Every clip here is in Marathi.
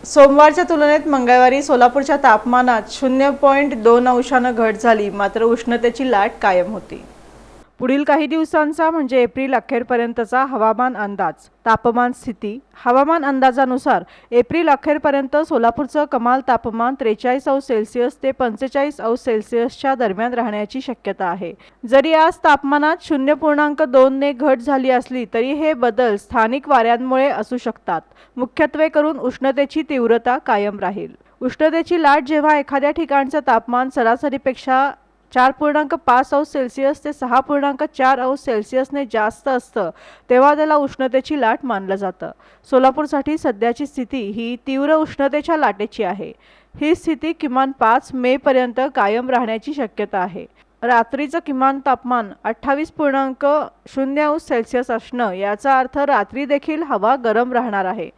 सोमवारच्या तुलनेत मंगळवारी सोलापूरच्या तापमानात 0.2 अंशांनी घट झाली, मात्र उष्णतेची लाट कायम होती। पुढील काही दिवसांचा म्हणजे एप्रिल अखेरपर्यंतचा हवामान अंदाज। तापमान स्थिती। हवामान अंदाजानुसार एप्रिल अखेरपर्यंत सोलापूरचं कमाल तापमान 43°C ते 45°C दरम्यान राहण्याची शक्यता आहे। जरी आज तापमानात 0.2 ने घट झाली असली तरी हे बदल स्थानिक वाऱ्यांमुळे असू शकतात। मुख्यत्वे करून उष्णतेची तीव्रता कायम राहील। उष्णतेची लाट जेव्हा एखाद्या ठिकाणचं तापमान सरासरीपेक्षा 4.5°C ते 6.4°C ने जास्त असतं तेव्हा त्याला उष्णतेची लाट मानलं जातं। सोलापूरसाठी सध्याची स्थिती ही तीव्र उष्णतेच्या लाटेची आहे। ही स्थिती किमान 5 मे पर्यंत कायम राहण्याची शक्यता आहे। रात्रीचं किमान तापमान 28.0°C असणं याचा अर्थ रात्री देखील हवा गरम राहणार आहे,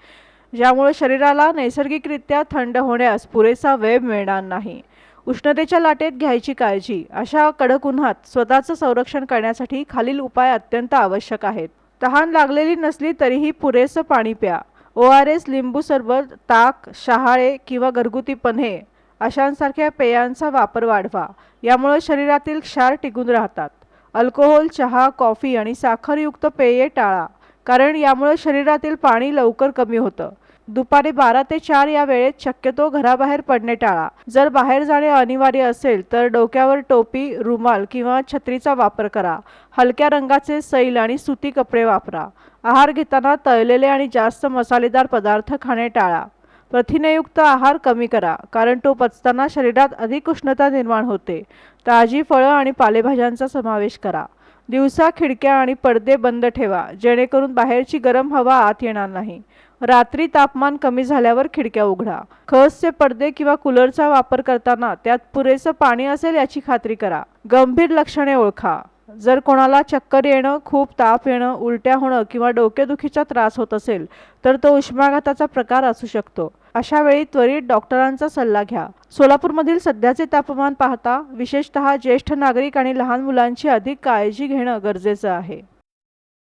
ज्यामुळे शरीराला नैसर्गिकरित्या थंड होण्यास पुरेसा वेळ मिळणार नाही। उष्णतेच्या लाटेत घ्यायची काळजी। अशा कडक उन्हात स्वतःचं संरक्षण करण्यासाठी खालील उपाय अत्यंत आवश्यक आहेत। तहान लागलेली नसली तरीही पुरेसं पाणी प्या। ORS, लिंबू सरबत, ताक, शहाळे किंवा घरगुती पन्हे अशांसारख्या पेयांचा वापर वाढवा, यामुळे शरीरातील क्षार टिकून राहतात। अल्कोहोल, चहा, कॉफी आणि साखरयुक्त पेये टाळा, कारण यामुळे शरीरातील पाणी लवकर कमी होतं। दुपारी 12 ते 4 या वेळेत शक्यतो घराबाहेर पडणे टाळा। जर बाहेर जाणे अनिवार्य असेल तर डोक्यावर टोपी, रुमाल किंवा छत्रीचा वापर करा। हलक्या रंगाचे सैल आणि सुती कपडे वापरा। आहार घेताना तळलेले आणि जास्त मसालेदार पदार्थ खाणे टाळा। प्रथिनेयुक्त आहार कमी करा, कारण तो पचताना शरीरात अधिक उष्णता निर्माण होते। ताजी फळं आणि पालेभाज्यांचा समावेश करा। दिवसा खिडक्या आणि पडदे बंद ठेवा, जेणेकरून बाहेरची गरम हवा आत येणार नाही। रात्री तापमान कमी झाल्यावर खिडक्या उघडा। खसचे पडदे किंवा कूलरचा वापर करताना त्यात पुरेसं पाणी असेल याची खात्री करा। गंभीर लक्षणे ओळखा। जर कोणाला चक्कर येणं, खूप ताप येणं, उलट्या होणं किंवा डोकेदुखीचा त्रास होत असेल तर तो उष्माघाताचा प्रकार असू शकतो। अशा वेळी त्वरित डॉक्टरांचा सल्ला घ्या। सोलापूरमधील सध्याचे तापमान पाहता विशेषतः ज्येष्ठ नागरिक आणि लहान मुलांची अधिक काळजी घेणं गरजेचं आहे।